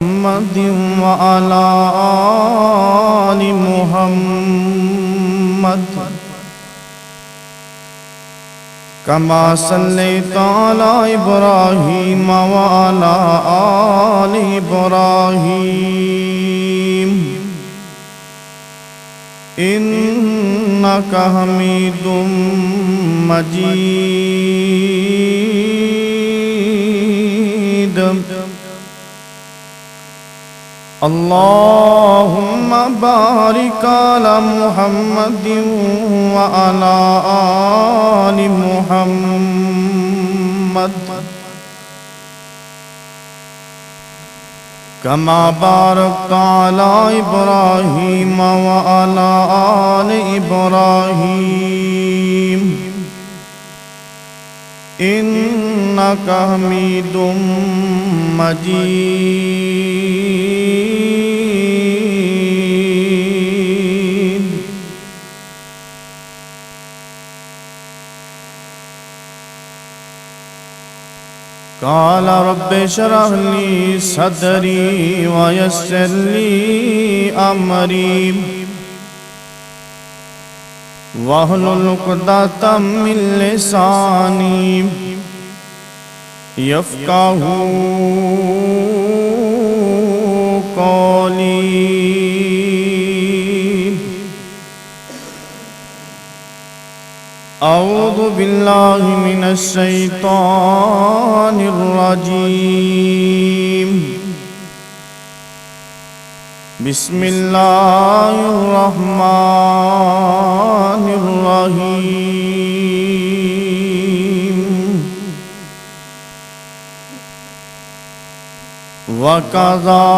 محمد وعلى آل محمد كما صليت على إبراهيم وعلى آل إبراهيم إنك حميد مجيد. اللهم بارك على محمد وعلى آل محمد كما باركت على إبراهيم وعلى آل إبراهيم إنك حميد مجيد. قال رب اشرح لي صدري ويسر لي أمري واحلل عقدة من لساني يفقهوا قولي. أعوذ بالله من الشيطان الرجيم. بسم الله الرحمن الرحيم. وَقَضَى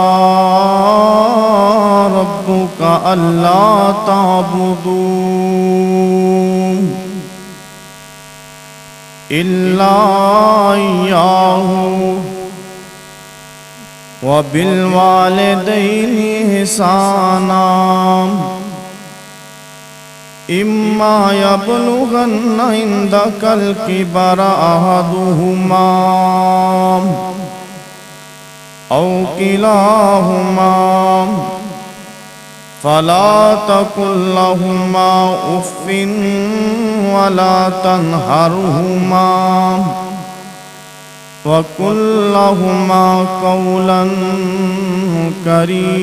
رَبُّكَ أَلَّا تَعْبُدُوا إِلَّا إِيَّاهُ وَبِالْوَالِدَيْنِ إِحْسَانًا إِمَّا يَبْلُغَنَّ عِندَكَ الْكِبَرَ أَحَدُهُمَا أَوْ كِلَاهُمَا فَلَا تَقُل لَّهُمَا أُفٍّ وَلَا تَنْهَرْهُمَا وَقُل لَّهُمَا قَوْلًا كَرِيمًا.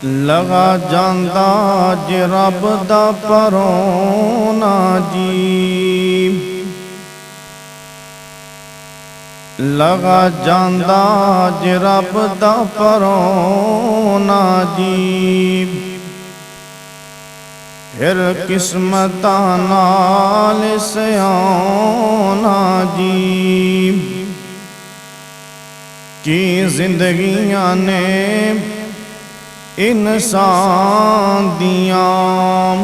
لگا جاندا جے رب دا پرونا جی، لگا جاندا جے رب دا پرونا جی، پھر قسمتاں نال سیاونا جی. کی زندگیاں نے انسان دیاں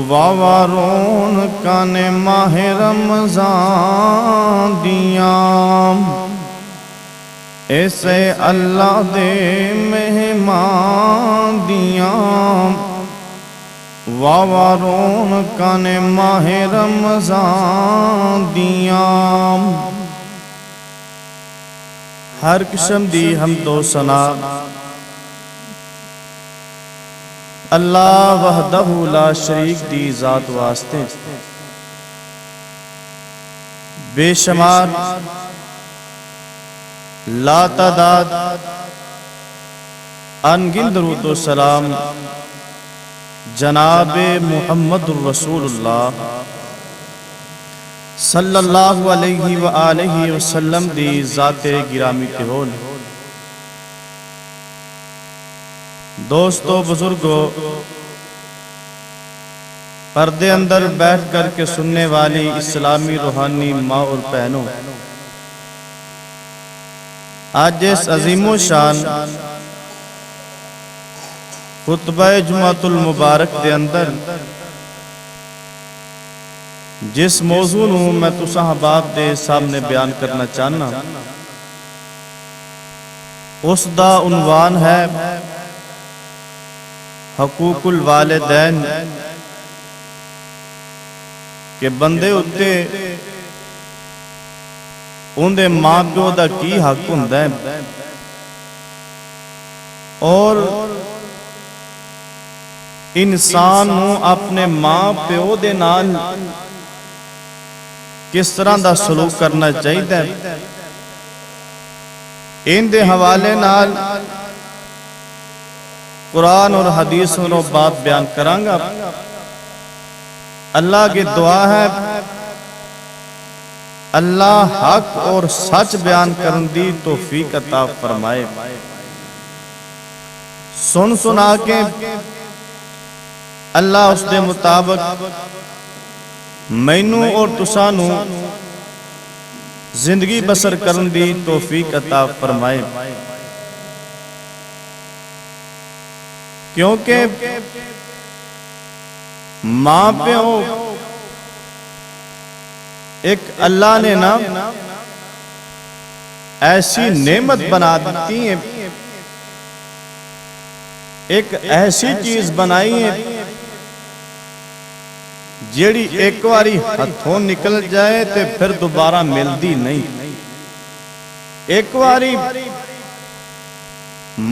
واوا رون کانے ماہ رمضان دیاں، ایسے اللہ دے مہمان دیاں واوا رون کانے ماہ رمضان دیاں. ہر قسم دی حمد و ثنا اللہ وحدہ لا شریک دی ذات واسطے، بے شمار لا تعداد انگن درود و سلام جناب محمد الرسول اللہ صلی اللہ علیہ وآلہ وسلم دی ذات گرامی تے ہون. دوستو، بزرگو، پردے اندر بیٹھ کر کے سننے والی اسلامی روحانی ماں اور بہنوں، آج اس عظیم و شان خطبہ جمعۃ المبارک دے اندر جس موضوع نو میں تساں احباب دے سامنے بیان کرنا چاہنا، اس دا عنوان ہے حقوق الوالدین کہ بندے اتے اندے ماں پیو دا کی حق ہوندا ہے اور انسان نو اپنے ماں پیو دے نال کس طرح دا سلوک کرنا چاہیے ان دے حوالے نال قرآن اور حدیث میں بات بیان کرانگا۔ اللہ کی دعا ہے اللہ حق اور سچ بیان کرن دی توفیق عطا فرمائے۔ سن سنا کے اللہ اس دے مطابق مینوں اور تسانوں زندگی بسر کرن دی توفیق عطا فرمائے، کیونکہ ماں پیو ایک اللہ نے نا ایسی نعمت بنا دیتی ہے، ایک ایسی چیز بنائی ہے جیڑی ایک واری ہتھوں نکل جائے تے پھر دوبارہ ملدی نہیں۔ ایک واری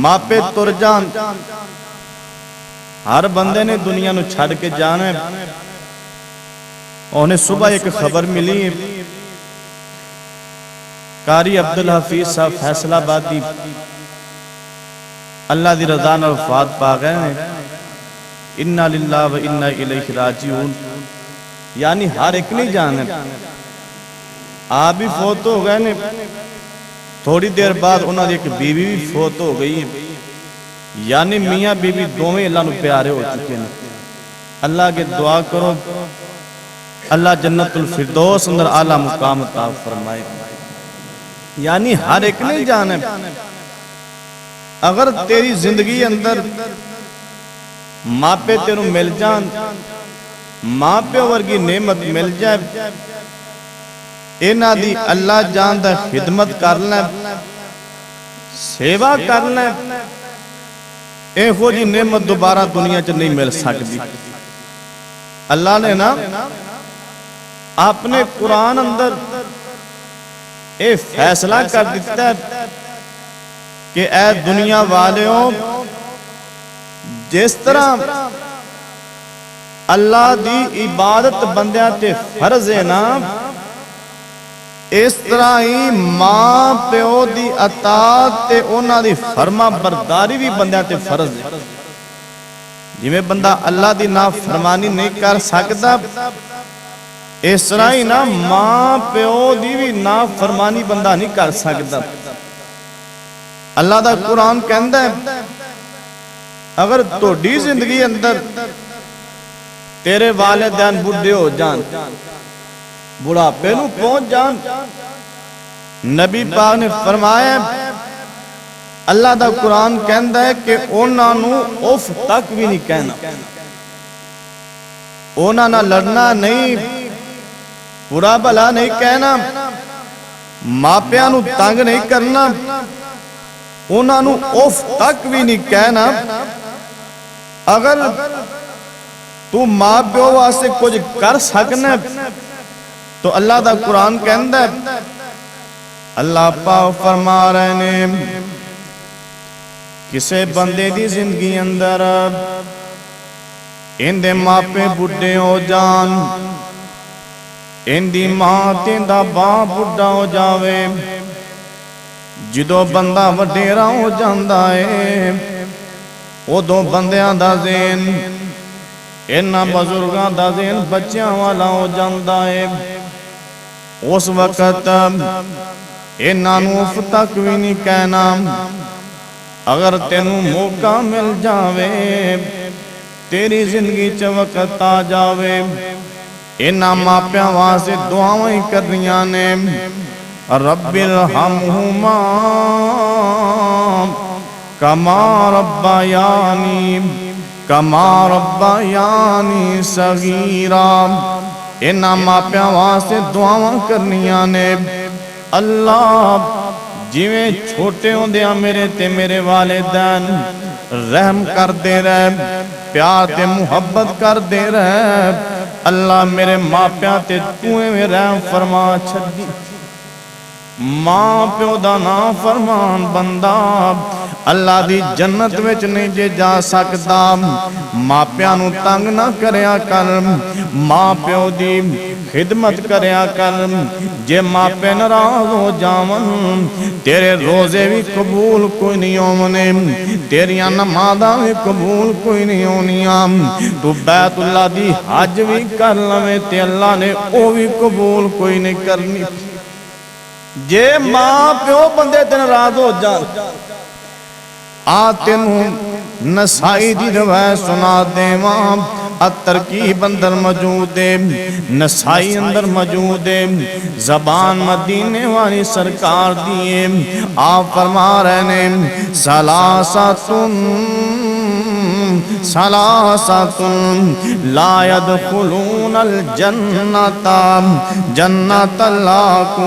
ماں پہ تر جان، ہر بندے نے دنیا نو چھڑ کے جانا ہے۔ انہیں صبح ایک خبر ملی، قاری عبدالحفیظ صاحب فیصلہ آبادی اللہ دی رضا نال وفات پا گئے ہیں، انا للہ و انا الیہ راجعون، یعنی ہر ایک نہیں جانا ہے۔ آپ بھی فوت ہو گئے ہیں، تھوڑی دیر بعد انہوں نے ایک بیوی بھی فوت ہو گئی ہے، یعنی میاں بیوی دوویں اللہ نو پیارے ہو چکے ہیں۔ اللہ کے دعا کرو اللہ جنت الفردوس اندر اعلیٰ مقام عطا فرمائے۔ یعنی ہر ایک نہیں جانا ہے۔ اگر تیری زندگی اندر ماں پہ تیروں مل جان، ماں پہ ورگی نعمت مل جائے، اینا دی اللہ جان دا خدمت کرنا ہے، سیوا کرنا ہے، اے ہو جی نعمت دوبارہ دنیا چ نہیں مل سکتی۔ اللہ نے نا اپنے قرآن اندر اے فیصلہ کر دیتا ہے کہ اے دنیا والیوں، جس طرح اللہ دی عبادت بندیاں تے فرض ہے نا، اس طرح ہی ماں پیو دی اطاعت تے اونا دی فرما برداری بھی بندیاں تے فرض ہے۔ جی میں بندہ اللہ دی نافرمانی نہیں کر سکتا، اس طرح ہی نا ماں پیو دی بھی نافرمانی بندہ نہیں کر سکتا۔ اللہ دا قرآن کہندا ہے اگر توڑی زندگی اندر تیرے والدین بڑھے ہو جان، بڑھاپے نو پہنچ جان، نبی پاک نے فرمایا اللہ دا قرآن کہندا ہے کہ اونا نو اف تک بھی نہیں کہنا، اونا نہ لڑنا نہیں، برا بھلا نہیں کہنا، ماپیاں نو تنگ نہیں کرنا، اونا نو اف تک بھی نہیں کہنا۔ اگر تو ماں پیو واسطے کچھ کر سکنا تو اللہ دا قرآن کہندا ہے، اللہ پاک فرما رہے نے کسے بندے دی زندگی اندر ان دے ماں پہ بڑھے ہو جان، ان دی ماں تین دا باپ بڑھا ہو جاوے، جدو بندہ وڈیرا ہو جاندہ ہے او دو بندیاں دا ذہن انہاں بزرگاں دا ذہن بچیاں والا ہو جاندہ ہے۔ اس وقت انہاں نو اف تک بھی نہیں کہنا۔ اگر تینوں موقع مل جاوے، تیری زندگی چ وقت آ جاوے، انہاں ماپیاں واسطے دعائیں کرنیاں نے، رب ارحمہما کما ربیانی صغیرا، انہاں ماپیاں واسطے دعائیں کرنیاں نے، اللہ جویں چھوٹے ہوندیاں میرے تے میرے والدین رحم کر دے رہے، پیار تے محبت کر دے رہے، اللہ میرے ماں پیاں تے تویں میں رحم فرما چھڈی۔ ماں پیو دا نام فرمان بندہ اللہ دی جنت وچ نہیں جے جا سکدا۔ ماں پیاں نو تنگ نہ کریا کر، ماں پیو دی خدمت کریا کر۔ جے ماں پے ناراض ہو جاون تیرے روزے بھی قبول کوئی نہیں ہونے، تیریاں نمازاں بھی قبول کوئی نہیں ہونیاں۔ تو بیت اللہ دی حج بھی کر لویں تے اللہ نے او بھی قبول کوئی نہیں کرنی۔ جے ماں پیو بندے تے ناراض ہو جان، تینوں نسائی دی روایت سنا دیواں، الترکیب اندر موجود ہے، نسائی اندر موجود ہے، زبان مدینے والی سرکار دیئے۔ آپ فرما رہے نے ثلاثۃ لا يدخلون الجنۃ جنۃ اللہ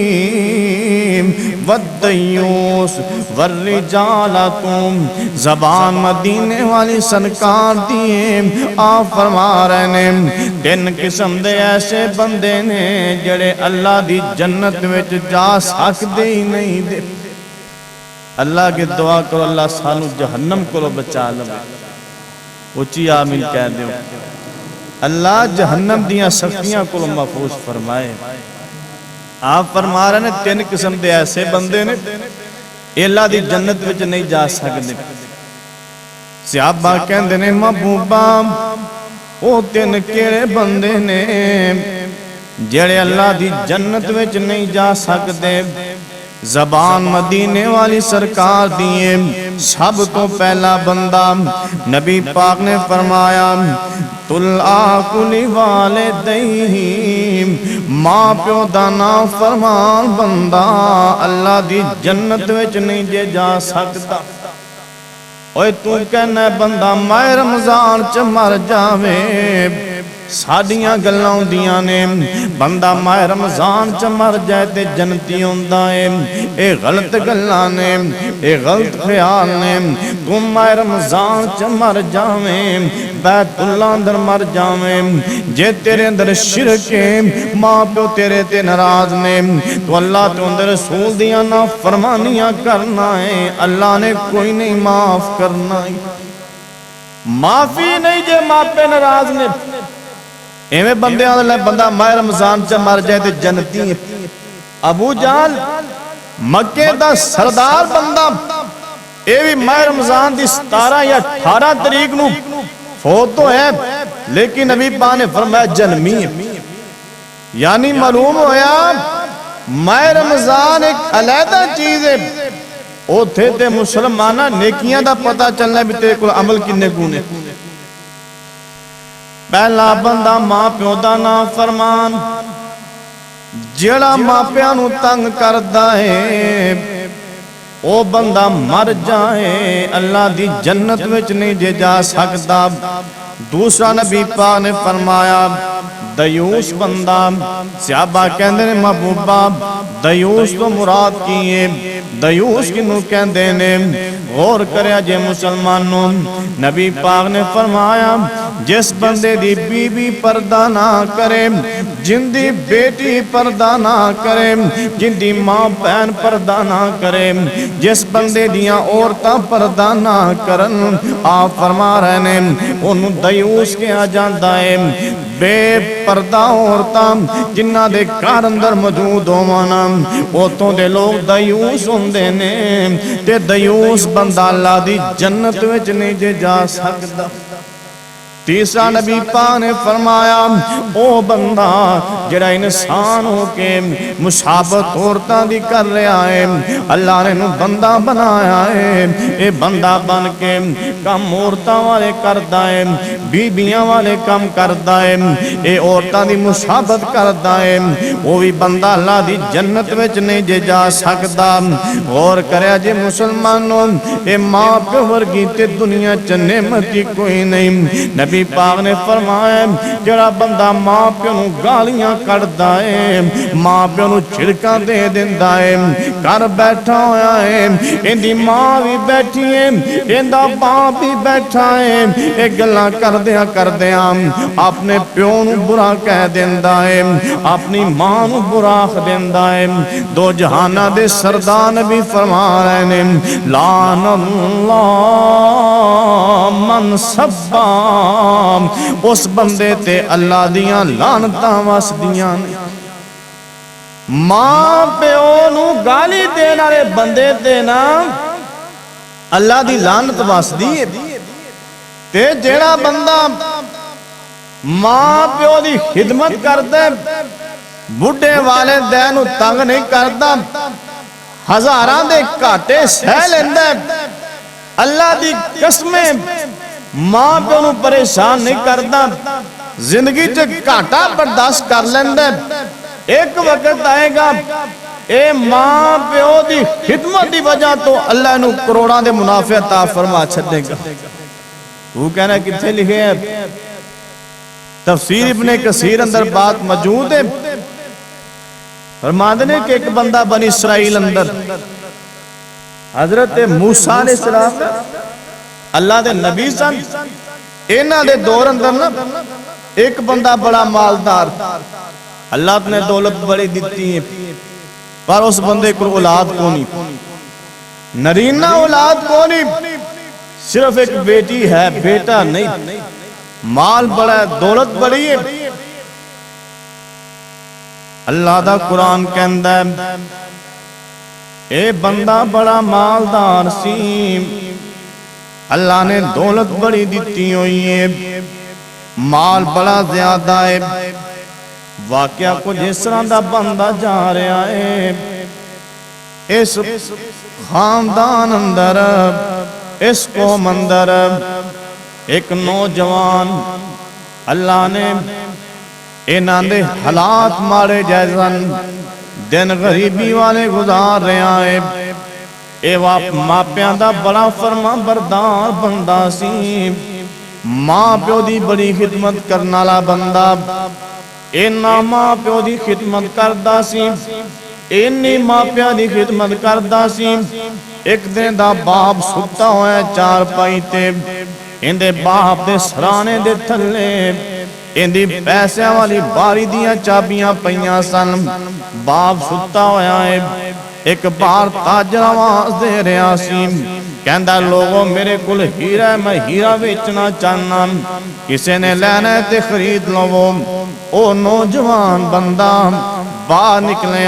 لوالدیہم والدیوس والرجالۃ۔ زبان مدینے والی سرکار دیئے آپ فرما رہے نے تین قسم دے ایسے بندے نے جڑے اللہ دی جنت وچ جا سکدے ہی نہیں دے۔ اللہ کے دعا کرو اللہ سانو جہنم کو بچا لے، اچھی آمین کہہ دیو۔ اللہ جہنم دیاں سختیاں کو محفوظ فرمائے۔ آپ فرما رہے نے تین قسم دے ایسے بندے نے اللہ دی جنت وچ نہیں جا سکتے۔ صحابہ کہندے نے محبوبہ او تین کیڑے بندے نے جڑے اللہ دی جنت وچ نہیں جا سکتے؟ زبان مدینے والی سرکار دیئے سب تو پہلا بندہ نبی پاک نے فرمایا طلعاق لوالدیہم، ماں پیو دا نافرمان بندہ اللہ دی جنت وچ نہیں جے جا سکتا۔ اوے تو کہنا ہے بندہ ماہ رمضان چ مر جاوے، ساڑیاں گلاں ہوندیاں نے بندہ ماہ رمضان چ مر جائے تے جنتی ہوندا ہے۔ اے غلط گلاں نے، اے غلط خیال نے۔ تو ماہ رمضان چ مر جاویں، بیت اللہ اندر مر جاویں، جے تیرے اندر شرک ہے، ماں پیو تیرے تے ناراض نے، تو اللہ تو اندر رسول دیاں نافرمانیاں کرنا ہے، اللہ نے کوئی نہیں معاف کرنا ہے۔ معافی نہیں جے ماں پہ ناراض نے۔ ایویں بندے آدھے بندہ ماہ رمضان چا مر جائے تے جنتی ہے۔ ابو جہل مکے دا سردار بندہ اے بھی ماہ رمضان دی 17 یا 18 تاریخ نو فوت تو ہے، لیکن نبی پاک نے فرمایا جنمی ہے۔ یعنی معلوم ہویا ماہ رمضان ایک علیحدہ چیز ہے۔ او تھے تے مسلمانہ نیکیاں دا پتہ چلنا بھی تے کوئی عمل کنے گونے۔ پہلا بندہ ماں پیو دا نافرمان، جڑا ماں پیو نو تنگ کردا ہے او بندہ مر جائے اللہ دی جنت وچ نہیں جے جا سکدا۔ دوسرا نبی پاک نے فرمایا دیوس بندہ۔ صحابہ کہندے نے محبوبہ دیوس تو مراد کیے، دیوس کنوں کہندے نے؟ غور کریا جے مسلمانوں، نبی پاک نے فرمایا جس بندے دی بی بی پردہ نہ کرے، جن دی بیٹی پردہ نہ کرے، جن دی ماں بہن پردہ نہ کرے، جس بندے دیاں عورتاں پردہ نہ کرن، آپ فرما رہے نے انہوں دیوس کہا جاندا ہے۔ بے پردہ عورتاں جنہ دے گھر اندر موجود ہووانا اوتوں دے لوگ دیوس ہوندے نے، تے دیوس بندہ اللہ دی جنت وچ نہیں جے جا سکدا۔ تیسرا نبی پاک نے فرمایا او بندہ جڑا انسان ہو کے مشابہت عورتاں دی کر رہا ہے، اللہ نے انہوں بندہ بنایا ہے، اے بندہ بن کے کم عورتاں والے کردا ہے، بیبیاں والے کم کردا ہے، اے عورتاں دی مشابہت کردا ہے، وہ بھی بندہ اللہ دی جنت وچ نہیں جے جا سکدا۔ غور کریا جے مسلمانوں، اے ماں پیو ورگی تے دنیا چ نعمت کوئی نہیں۔ نبی نبی پاک نے فرمایا جڑا بندہ ماں پیو نو گالیاں کڑدا ہے ماں پیو نو چھڑکاں دے دیندا ہے گھر بیٹھا ہویا ہے ایندی ماں بھی بیٹھی ہے ایندا باپ بھی بیٹھا ہے اے گلاں کردیاں اپنے پیو نو برا کہہ دیندا ہے اپنی ماں نو برا آکھ دیندا ہے دو جہاناں دے سردار نبی فرما رہے نے لعن اللہ من سبا اس بندے تے اللہ دیاں لعنتاں وسدیاں نے ماں پیو نو گالی دین والے بندے تے نا اللہ دی لعنت وسدی ہے تے جیڑا بندہ ماں پیو دی خدمت کردا ہے بڈھے والدین نو تنگ نہیں کردا ہزاراں دے گھاٹے سہ لیندا ہے اللہ دی قسمیں ماں پیو نو پریشان نہیں کردا زندگی چ گھاٹا برداشت کر لیندا ہے ایک وقت آئے گا اے ماں پیو دی خدمت دی وجہ تو اللہ نو کروڑاں دے منافع عطا فرما چھڈے گا وہ کہنا کتھے لکھے ہے تفسیر ابن کثیر اندر بات موجود ہے فرماتے ہیں کہ ایک بندہ بنی اسرائیل اندر حضرت موسیٰ علیہ السلام اللہ دے نبی سن انہاں دے دور اندر نا ایک بندہ بڑا مالدار اللہ نے دولت بڑی دیتی ہے پر اس بندے کو اولاد کو نہیں نرینہ اولاد کو نہیں صرف ایک بیٹی ہے بیٹا نہیں مال بڑا ہے دولت بڑی ہے اللہ دا قرآن کہندا ہے اے بندہ بڑا مالدار سی اللہ نے دولت بڑی دیتی ہوئی ہے مال بڑا زیادہ ہے واقعہ کچھ اس طرح دا بندہ جا رہا ہے اس خاندان اندر اس قوم اندر ایک نوجوان اللہ نے انہاں دے حالات مارے جیسن دن غریبی والے گزار رہا ہے اے ماپیاں دا بڑا فرما بردار بندہ سی ماں پیو دی بڑی خدمت کرنا لا بندہ اینا ماں پیو دی خدمت کردا سی اینی ماں پیو دی خدمت کردا سی ایک دن دا باپ ستا ہویا چار پائی تے اندے باپ دے سرانے دے تھلے اندی پیسے والی باری دیاں چابیاں پئیاں سن باپ ستا ہویا ہے ایک بار تاجر آواز دے رہا سی کہندہ لوگوں میرے کل ہیرہ ہے میں ہیرہ بیچنا چاہنا کسے نے لینا ہے تے خرید لو او نوجوان بندہ باہر نکلے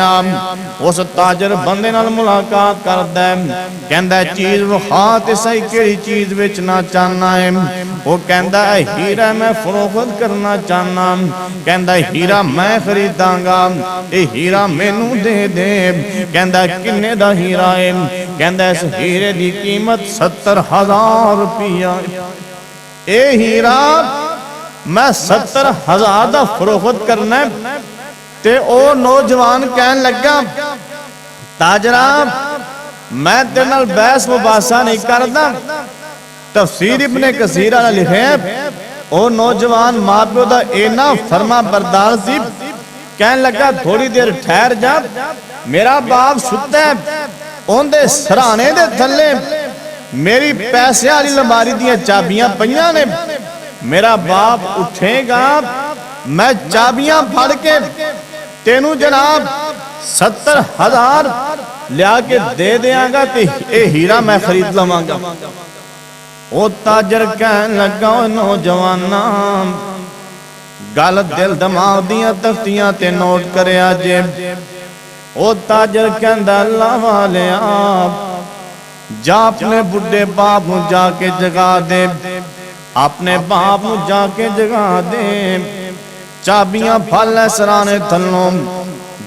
اس تاجر بندے نال ملاقات کر دے کہندہ چیز وخات صحیح کیڑی چیز بیچنا چاہنا ہے وہ کہندہ ہیرہ میں فروخت کرنا چاہنا کہندہ ہیرہ میں خریداں گا اے ہیرہ میں نو دے دے کہندہ کنے دا ہیرہ ہے کہندہ اس ہیرے دی قیمت 70,000 روپیہ اے ہیرہ میں 70,000 دا فروخت کرنا ہے تے او نوجوان کہن لگا تاجرہ میں تیرنال بحث مباحثہ نہیں کردا تفسیر ابن کثیر نے لکھے او نوجوان ماں پیو دا اینا فرما بردار سی کہن لگا تھوڑی دیر ٹھہر جا میرا باپ ستا ہے ان دے سرانے دے تھلے میری پیسے والی لماری دیاں چابیاں پئیاں نے میرا باپ اٹھے گا میں چابیاں پھڑ کے تینوں جناب 70,000 لیا کے دے دیاں گا تے اے ہیرہ میں خرید لواں گا او تاجر کہن لگا نوجوانا گل دل دماغ دیاں تختیاں تے نوٹ کرے آجے او تاجر کہندہ اللہ والے آپ جا اپنے بڑھے باپ نو جا کے جگا دے اپنے باپ نو جا کے جگا دے چابیاں پھالے سرانے تھلوں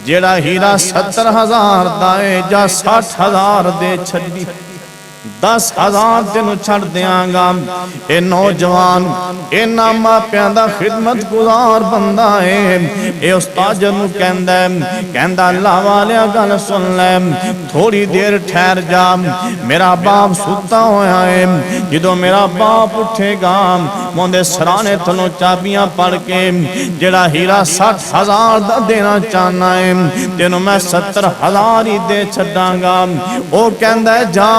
جیڑا ہیرہ 70,000 دائے جا 60,000 دے چھڑی 10,000 تینوں چھڑ دیاں گا اے نوجوان اے نامہ پیاندہ خدمت گزار بندہ ہے اے استاذ نو کہندہ اللہ والے گل سن لے تھوڑی دیر ٹھہر جا میرا باپ ستا ہویا ہے جدو میرا باپ اٹھے گا موندے سرانے تھلوں چابیاں پڑھ کے جڑا ہیرا 60,000 دا دینا چاہنا ہے تینوں میں 70,000 ہی دے چھڑاں گا۔ او کہندا ہے جا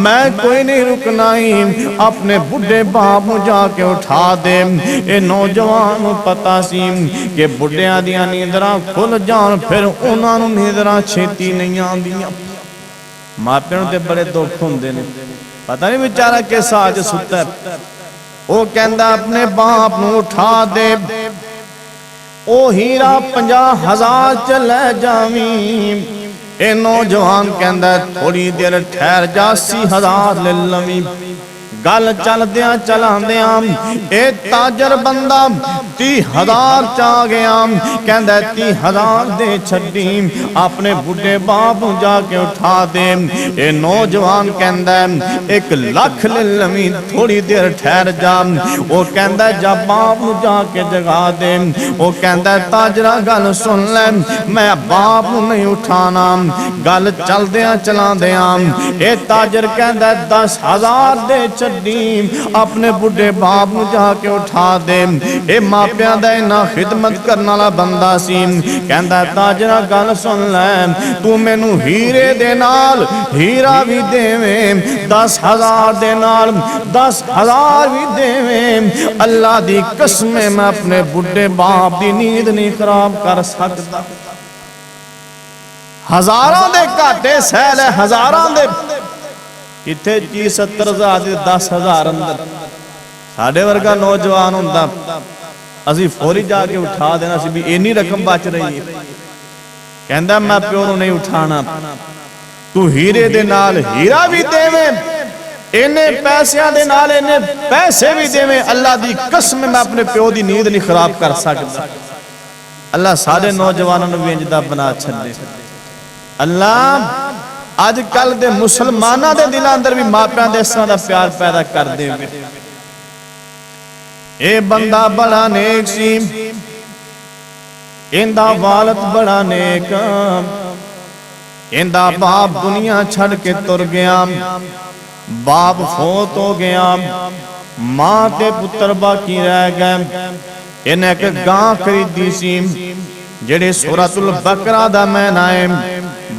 میں کوئی نہیں رکنا ہی، اپنے بڑھے باپ نو جا کے اٹھا دے۔ اے نوجوان پتا سی کہ بڑھیاں دیاں نیندراں کھل جان پھر انہاں نوں نیندراں چھیتی نہیں آندیاں۔ ماپیاں تے بڑے دکھ ہوندے نے، پتہ نہیں بیچارہ کس آج ستا ہے۔ او کہندا اپنے باپ نو اٹھا دے، او ہیرا 50,000 چلے جاویں۔ اے نوجوان کہندا تھوڑی دیر ٹھہر جا 80,000 لے لویں۔ گل چل دیاں چلان دیاں اے تاجر بندہ 30,000 چاہ گیا، کہندہ 30,000 دے چھڑیں اپنے بڑھے باپ جا کے اٹھا دے۔ اے نوجوان کہندہ 1,00,000 لے لویں، تھوڑی دیر ٹھہر جا۔ وہ کہندہ جا باپ جا کے جگا دے۔ وہ کہندہ تاجرہ گل سن لے، میں باپ نہیں اٹھانا۔ گل چل دیاں چلان دیاں اے تاجر کہندہ 10,000 دے چھڑیں اپنے بڑھے باپ جا کے اٹھا دے۔ اے ماپیاں دا اینا خدمت کرنا لا بندہ سی، کہندہ تاجرہ گل سن لے، تو میں نو ہیرے دے نال ہیرا بھی دے میں، 10,000 دے نال 10,000 بھی دے میں، اللہ دی قسم میں اپنے بڑھے باپ دی نیند نہیں خراب کر سکتا۔ ہزاراں دے کاٹے سیل ہے، ہزاراں دے کتھے 70,000 10,000 اندر ساڑھے ورگا نوجوان ہوندہ اسی فوری جا کے اٹھا دینا سی بھی اینی رقم بچ رہی ہے۔ کہندہ میں پیونوں نہیں اٹھانا، تو ہیرے دے نال ہیرا بھی دے میں، انہیں پیسیاں دے نال انہیں پیسے بھی دے میں، اللہ دی قسم میں اپنے پیو دی نیند نہیں خراب کر سکتا۔ اللہ سارے نوجوانوں بھی انجدہ بنا چھڑے۔ اللہ آج کل دے مسلمانہ دے دلان اندر بھی ماپیاں دے ساں دا پیار پیدا کر دے ہوئے۔ اے بندہ بڑا نیک سی، اندہ والد بڑا نیک، اندہ باپ دنیا چھڑ کے تر گیا، باپ فوت ہو گیا، ماں تے پتر باقی رہ گئے۔ انہیں ایک گاں خریدی سی جڑے سورۃ البقرہ دا میں نائم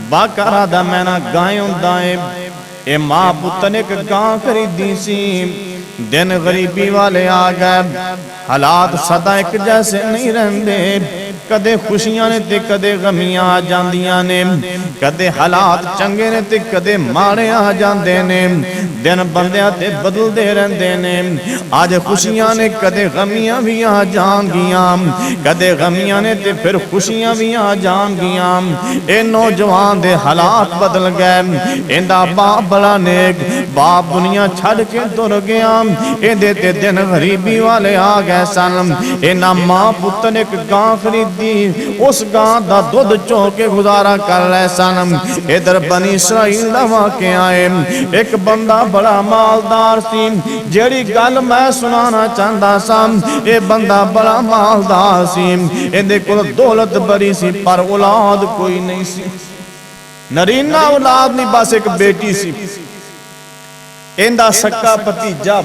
باقرہ دا میں نا گائیں دائیں۔ اے ماں پتن ایک گاں خریدی سی، دن غریبی والے آگئے، حالات صدا ایک جیسے نہیں رہندے، کدے خوشیاں نے تے کدے غمیاں آ جاندیاں نے، کدے حالات چنگے نے تے کدے مارے آ جاندے نے، دن بندیاں تے بدل دے رہندے نے۔ آج خوشیاں نے کدے غمیاں بھی آ جان گیاں، کدے غمیاں نے تے پھر خوشیاں بھی آ جان گیاں۔ اے نوجوان دے حالات بدل گئے، اندہ باپ بڑا نیک، باپ دنیا چھڑ کے تر گیا، اندے تے دن غریبی والے آ گئے سن۔ اینا ماں پتن ایک گاں خریدی، اس گاں دا دودھ چوکے گزارا کر رہے سن۔ ادھر بنی اسرائیل دا واقع آئے، ایک بندہ بڑا مالدار سی، جیڑی گل میں سنانا چاہتا سا، اے بندہ بڑا مالدار سی، اندے کو دولت بڑی سی پر اولاد کوئی نہیں سی، نرینہ اولاد نہیں، بس ایک بیٹی سی۔ اندہ سکا پتیجا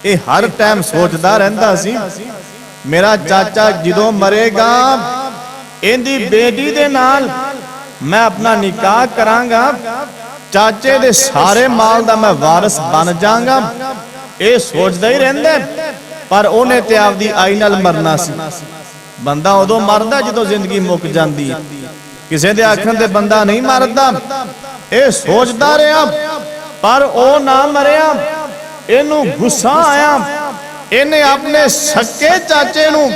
اے ہر ٹائم سوچدا رہندا سی میرا چاچا جدوں مرے گا اندی بیٹی دے نال میں اپنا نکاح کران گا، چاچے دے سارے مال دا میں وارث بن جاؤں گا۔ اے سوچدا ہی رہندا پر اونے تے آپ دی آئی نال مرنا سی۔ بندہ ادو مردا جدوں زندگی مک جاندی، کسے دے آکھن تے بندہ نہیں مردا۔ اے سوچدا رہیا پر او نہ مریا، اینو غصہ آیا، انہیں اپنے سکے چاچے نو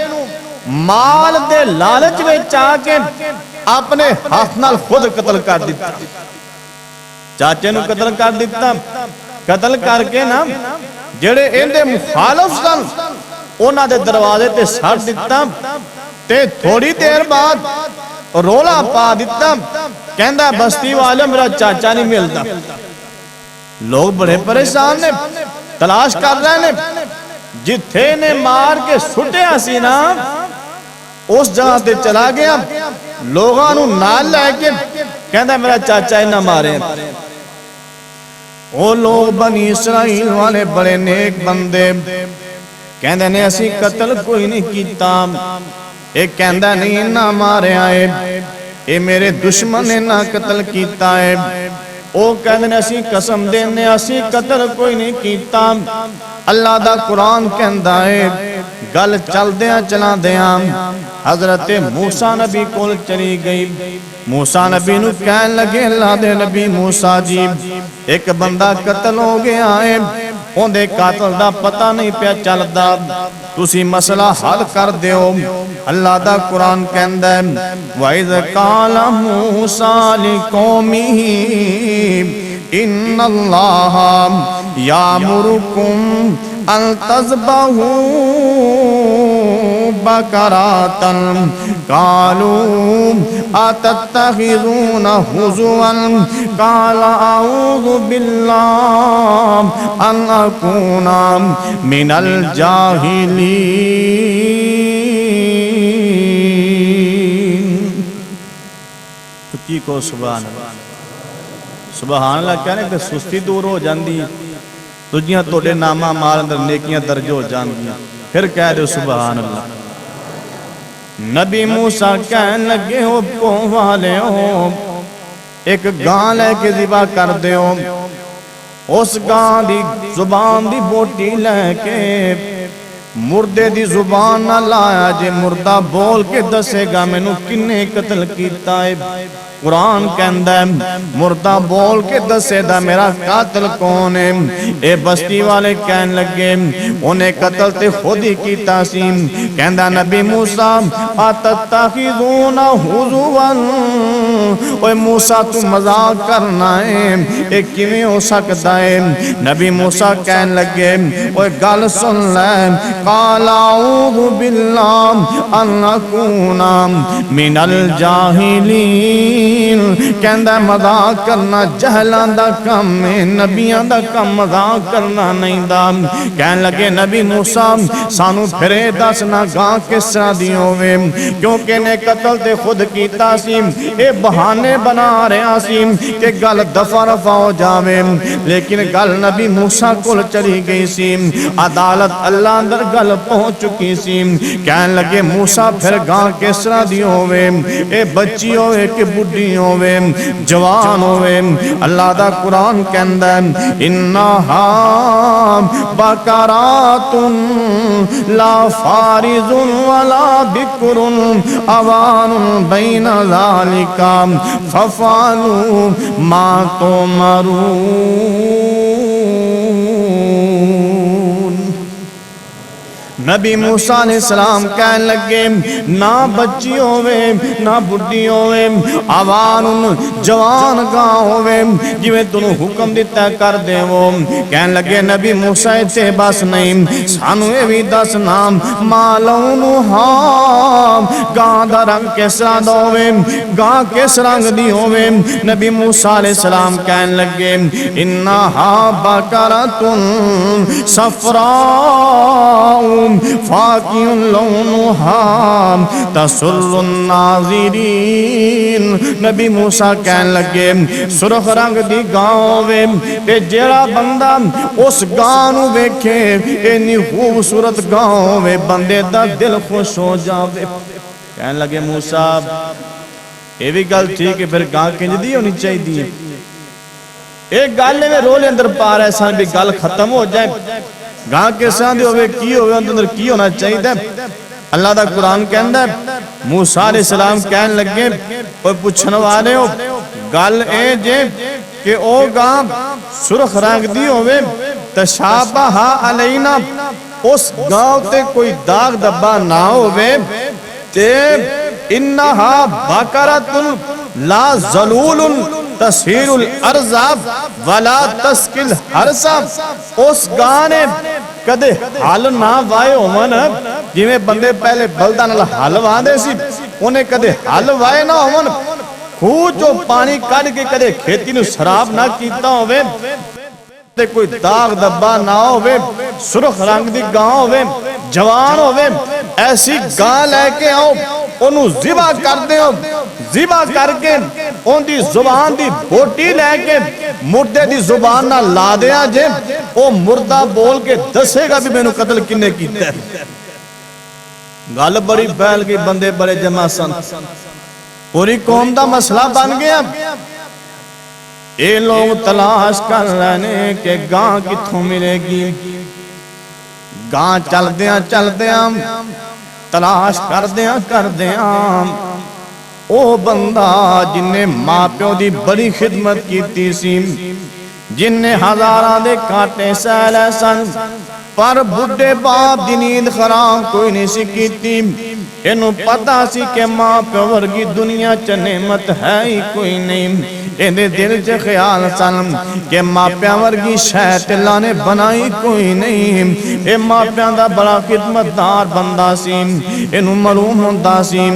مال دے لالچ میں چاہ کے اپنے ہاتھ نال خود قتل کر دیتا، چاچے نو قتل کر دیتا۔ قتل کر کے نا جڑے اندے مخالف سن اونا دے دروازے تے سڑ دیتا، تے تھوڑی دیر بعد رولا پا دیتا، کہندہ بستی والے میرا چاچا نہیں ملتا۔ لوگ بڑے پریشان نے، تلاش کر رہے نے، جتھے نے مار کے سٹے آسی نا اس جگہ تے چلا گیا، لوگانو نال لے کے کہندہ میرا چاچا ہی نہ مارے۔ وہ لوگ بنی اسرائیل والے بڑے نیک بندے، کہندے نے اسی قتل کوئی نہیں کیتا، ایک کہندا نہیں نہ ماریا ہے، اے میرے دشمن نے نہ قتل کیتا ہے، او کہندے نے اسی قسم دینے اسی قتل کوئی نہیں کیتا۔ اللہ دا قرآن کہندا ہے گل چل دیاں چلا دیاں حضرت موسیٰ نبی کول چلی گئی، موسیٰ نبی نو کہن لگے اللہ دے نبی موسیٰ جی ایک بندہ قتل ہو گیا ہے، اون دے قاتل دا پتہ نہیں پیا چلدا، تسی مسئلہ حل کر دیو۔ اللہ دا قرآن کہندا ہے وَإِذْ قَالَ مُوسَىٰ لِقَوْمِهِ إِنَّ اللَّهَ يَأْمُرُكُمْ أَن تَذْبَحُوا بَقَرَةً قَالُوا أَتَتَّخِذُونَ هُزُوًا قَالَ أَعُوذُ بِاللَّهِ أَنْ أَكُونَ مِنَ الْجَاهِلِينَ۔ کی کو سبحان اللہ، سبحان اللہ کہنے کہ سستی دور ہو جاندی، تجھیاں توڑے نامہ مال اندر نیکیاں درج ہو جاندی، پھر کہہ دے سبحان اللہ۔ نبی موسیٰ کہنے لگے ہو کو والے ہو ایک گاں لے کے ذبح کر دے ہو، اس گاں دی زبان دی بوٹی لے کے مردے دی زبان نہ لایا جے مردہ بول کے دسے گا میں نو کنے قتل کیتا ہے۔ قرآن کہندا ہے مردہ بول کے دسے دا میرا قاتل کون ہے۔ اے بستی والے کہن لگے انہیں قتل تے خود ہی کیتا سی، کہندا نبی موسیٰ اتتخذون ہزوا، اوے موسیٰ تو مذاق کرنا ہے، اے کیویں ہو سکتا ہے؟ نبی موسیٰ کہن لگے اوے گل سن لے، قال اعوذ باللہ ان اکون من الجاہلین، کہندا مذاق کرنا جہلاں دا کم ہے، نبیاں دا کم مذاق کرنا نہیں دا۔ کہن لگے نبی موسیٰ سانو پھرے دسنا گاں کس طرح دی ہووے، کیونکہ نے قتل تے خود کیتا سی، اے بہانے بنا رہا سی کہ گل دفع رفع ہو جاوے، لیکن گل نبی موسیٰ کول چلی گئی سی، عدالت اللہ اندر گل پہنچ چکی سی۔ کہن لگے موسیٰ پھر گاں کس طرح دی ہووے، اے بچی ہووے کہ بڈھی ہووے جوان ہووے؟ اللہ دا قرآن کہندا ہے انہا بقرات لا فارض ولا بکر اوان بین ذالک ففعلوا ما تؤمرون۔ نبی موسیٰ علیہ السلام کہن لگے نہ بچی ہوئے نہ بڑھی ہوئے، آوان جوان گاں ہوئے، جویں تنوں حکم دیتا کر دے وہ۔ کہن لگے نبی موسیٰ تے بس نہیں سانو اے بھی دس نام مالونہا، گاں دا رنگ کس طرح دا ہوئے، گاں کس رنگ دی ہوئے؟ نبی موسیٰ علیہ السلام کہن لگے انہا بقرۃ صفراء فاقع لونہا تسر الناظرین۔ نبی موسیٰ کہن لگے سرخ رنگ دی گاں ہوئے تے جیڑا بندہ اس گاں نو ویکھے اینی خوبصورت گاں ہوئے بندے دا دل خوش ہو جاوے۔ کہن لگے موسیٰ اے بھی گل ٹھیک ہے، پھر گاں کنج دی ہونی چاہی دی، ایک گالے میں رولے اندر پا رہے سان بھی گل ختم ہو جائے، گاں کے ساندے ہوئے کی ہوئے اندر کی ہونا چاہیے دے۔ اللہ دا قرآن کہندہ ہے موسیٰ علیہ السلام کہن لگے اور پوچھنے والے ہو گل اے جے کہ او گاں سرخ رنگ دی ہوئے تشابہ علینا، اس گاں تے کوئی داغ دبا نہ ہوئے تے انہا بقرۃ لا ذلول تسیر الارض ولا تسکل حرسا، اس گاں نے کدے حال نہ وائے ہومن، جویں بندے پہلے بلداں نال حل واندے سی انہیں کدے حل وائے نہ ہومن، خوہ جو پانی کڈ کے کدے کھیتی نو سراب نہ کیتا ہوئے تے کوئی داغ دبا نہ ہوئے، سرخ رنگ دی گاں ہوئے جوان ہوئے، ایسی گاں لے کے آؤ انہوں ذبح کر دے ہو، ذبح کر کے ان دی زبان دی بوٹی لے کے مردے دی زبان نہ لا دیا جے، او مردہ بول کے دسے گا بھی میں نے قتل کنے کیتا ہے. گل بڑی پھیل گئی, بندے بڑے جمع سن, پوری قوم دا مسئلہ بن گیا. اے لوگ تلاش کر رہے کہ گاں کتھوں ملے گی. گاں چل دیاں تلاش کر دیاں او بندہ جن نے ماں پیو دی بڑی خدمت کیتی سی, جن نے ہزاراں دے کانٹے سہ لے سن, پر بڈھے باپ دی نیند خراب کوئی نہیں سی کیتی. اینو پتا سی کہ ماں پیو ورگی دنیا چ نعمت ہے ہی کوئی نہیں. ایندے دل چ خیال سن کہ ماں پیو ورگی شے اللہ نے بنائی کوئی نہیں. اے ماں پیو دا بڑا خدمتدار بندہ سی. اینو معلوم ہوندا سی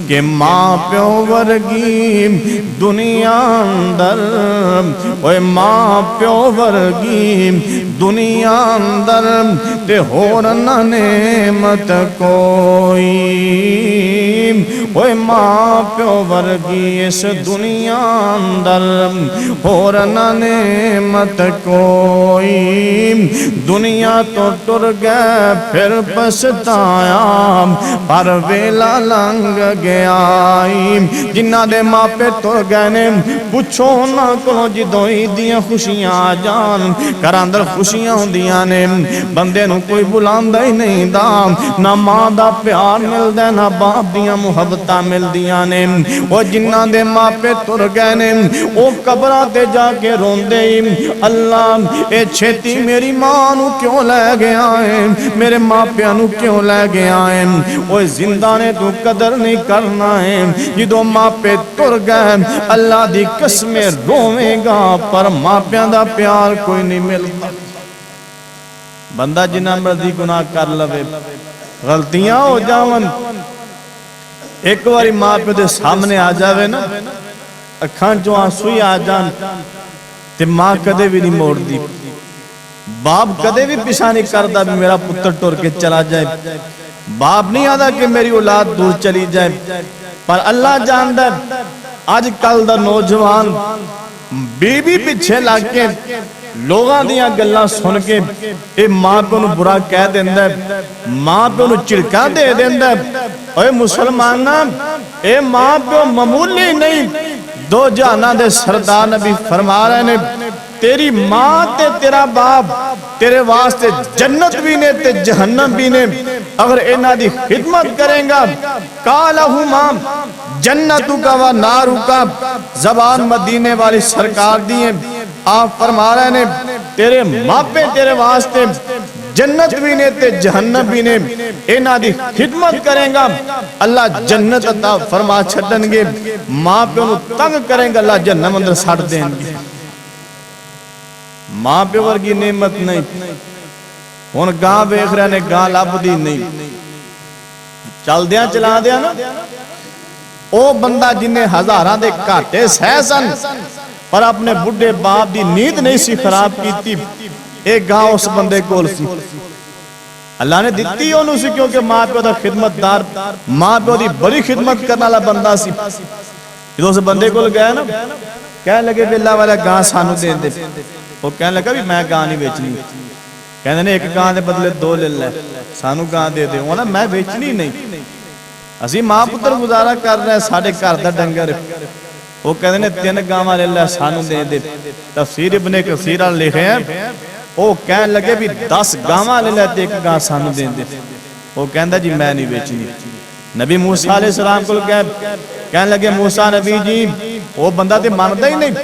کہ ماں پیو ورگی دنیا اندر, اوے ماں پیو ورگی دنیا اندر تے ہور نہ نعمت کوئی. اوے ماں پیو ورگی اس دنیا اندر ہور نہ نعمت کوئی. دنیا تو ٹر گئے پھر پچھتایا, پر ویلا لنگ گیا. جنہ دے ماں پہ ٹر گئے نے پوچھو نہ کو جدوں عیدیاں خوشیاں آ جان, گھر اندر خوشیاں ہوندیاں نے, بندے نو کوئی بلاندا ہی نہیں دا. نہ ماں دا پیار ملدا ہے, نہ باپ دیاں محبتاں ملدیاں نے. او جنہ دے ماں پہ ٹر گئے نے او قبراں تے جا کے روندے, اللہ اے چھتی میری ماں نو کیوں لے گیا ہے, میرے ماں پیاں نو کیوں لے گیا ہے. او زندہ نے تو قدر نہیں کرنا ہے, جدوں ماں پہ ٹر گئے اللہ دی قسم روویں گا, پر ماں پیاں دا پیار کوئی نہیں ملتا. بندہ جنہ مرضی گناہ کر لوے, غلطیاں ہو جاون, ایک باری ماں پہ دے سامنے آ جاوے نا, اکھاں چوں آنسو ہی آ جان, تے ماں کدے بھی نہیں موڑ دی. باپ کدے بھی پیچھا نہیں کردا بھی میرا پتر ٹر کے چلا جائے. باپ نہیں آدا کہ میری اولاد دور چلی جائے, پر اللہ جاندا ہے آج کل دا نوجوان بی بی پیچھے لگ کے لوگاں دیاں گلاں سن کے اے ماں پیو نو برا کہہ دیندا ہے, ماں پیو نو چڑکا دے دیندا ہے. اے مسلماناں, اے ماں پیو معمولی نہیں, دو جہاناں دے سردار نبی فرما رہے نے تیری ماں تے تیرا باپ تیرے واسطے جنت بھی نے تے جہنم بھی نے. اگر انہاں دی خدمت کریں گا قالہما جنتک و نارک, زبان مدینے والی سرکار دیئے آپ فرما رہے نے تیرے ماپے تیرے واسطے جنت بھی نے تے جہنم بھی نے. انہاں دی خدمت کریں گا اللہ جنت عطا فرما چھڈن گے, ماں پیو نو تنگ کریں گا اللہ جہنم اندر سٹ دیں گے. ماں پیو ورگی نعمت نہیں. ہن گاں ویکھ رہے نے گاں لبدی نہیں, چل دیاں چلا دیاں نا. او بندہ جن نے ہزاراں دے گھاٹے سہ سن, پر اپنے بڈھے باپ دی نیند نہیں سی خراب کیتی. ایک گاں اس بندے کول سی, اللہ نے دتی اونوں سی کیونکہ ماں پیو دا خدمتدار, ماں پیو دی بڑی خدمت کرنے والا بندہ سی. جدوں اس بندے کول گئے نا, کہنے لگے کہ اللہ والا گاں سانو دے دے. وہ کہنے لگا بھی میں گاں نہیں بیچنی. کہنے نے ایک گاں دے بدلے دو لے لے, سانو گاں دے دے. وہ نا میں بیچنی نہیں, اسی ماں پتر گزارا کر رہے ہیں, ساڈے گھر دا ڈنگر. وہ کہنے نے 3 گاواں لے لے سانو دے دے. تفسیر ابن کثیر لکھے ہیں وہ کہنے لگے بھی 10 گاواں لے لے تے 1 گاں سانو دے دے. وہ کہندا جی میں نہیں بیچنی. نبی موسیٰ علیہ السلام کو کہنے لگے موسیٰ نبی جی, وہ بندہ تے ماندا ہی نہیں.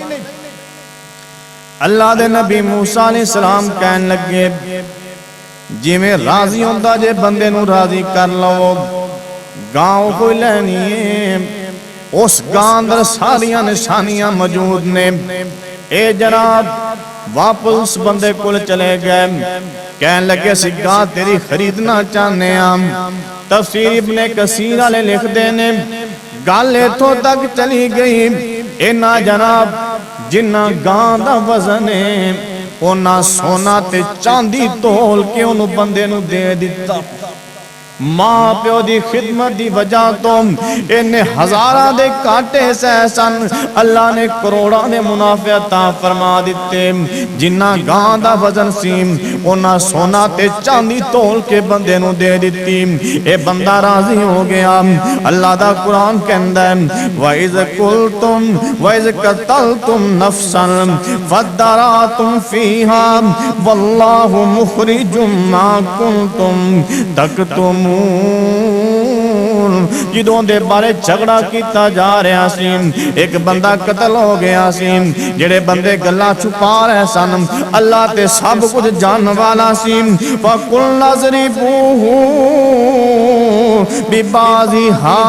اللہ دے نبی موسیٰ علیہ السلام کہنے لگے جی میں راضی ہوندا جے بندے نو راضی کر لو, گاؤں کوئی لینی ہے, اس گاں اندر ساریاں نشانیاں موجود نے. اے جناب واپس بندے کول چلے گئے, کہنے لگے اسی گاں تیری خریدنا چاہنے ہیں. تفسیر ابن کثیر والے لکھ دینے گل اتھوں تک چلی گئی, اینا جناب جنہ گاں دا وزن ہے اونا سونا تے چاندی تول کے انہوں بندے نو دے دیتا. ماں پیو دی خدمت دی وجہ تو انہیں ہزاراں دے کانٹے سن، اللہ نے کروڑاں دے منافع عطا فرما دیتے۔ جنہ گاں دا وزن سی انہاں سونا تے چاندی تول کے بندے نو دے دیتی، اے بندہ راضی ہو گیا۔ اللہ دا قرآن کہندا ہے وَإِذْ قُلْتُمْ وَإِذْ قَتَلْتُمْ نَفْسًا فَادَّارَأْتُمْ فِيهَا وَاللَّهُ مُخْرِجٌ مَا كُنْتُمْ تَكْتُمُونَ۔ جدوں دے بارے جھگڑا کیتا جا رہا سی، ایک بندہ قتل ہو گیا سی، جڑے بندے گلاں چھپا رہے سن، اللہ تے سب کچھ جان والا سی۔ فَقُلْنَا اضْرِبُوهُ بِبَعْضِهَا،